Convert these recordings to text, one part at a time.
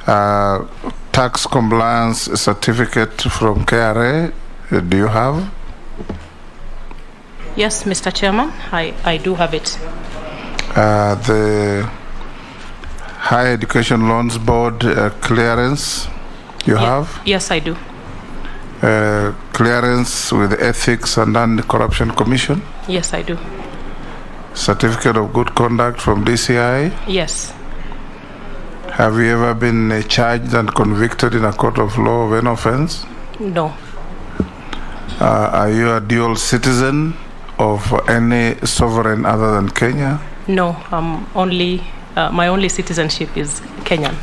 Tax compliance certificate from KRA, do you have? Yes, Mr. Chairman, I do have it. The Higher Education Loans Board clearance, you have? Yes, I do. Clearance with the Ethics and Anti-Corruption Commission? Yes, I do. Certificate of Good Conduct from DCI? Yes. Have you ever been charged and convicted in a court of law of any offense? No. Are you a dual citizen of any sovereign other than Kenya? No, my only citizenship is Kenyan.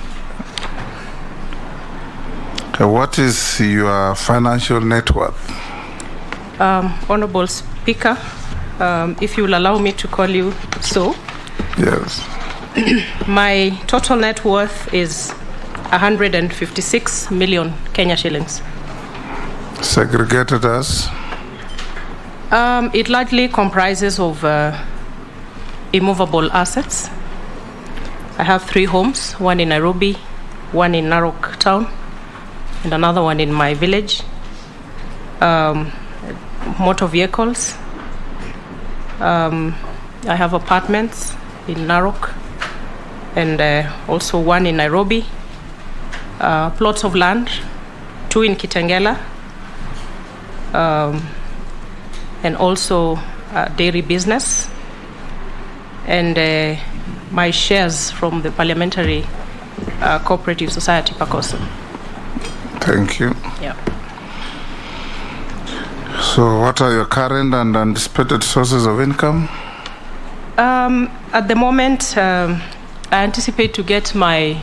What is your financial net worth? Honorable Speaker, if you will allow me to call you so. Yes. My total net worth is 156 million Kenya shillings. Segregated as? It largely comprises of immovable assets. I have 3 homes, one in Nairobi, one in Narok town, and another one in my village. Motor vehicles. I have apartments in Narok and also one in Nairobi. Plots of land, 2 in Kitengela, and also dairy business, and my shares from the Parliamentary Cooperative Society, PACOSA. Thank you. Yeah. So what are your current and anticipated sources of income? At the moment, I anticipate to get my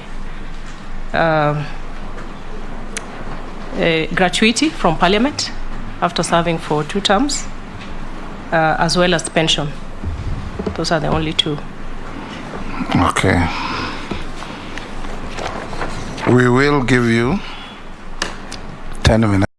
gratuity from Parliament after serving for 2 terms, as well as pension. Those are the only 2. Okay. We will give you 10 minutes.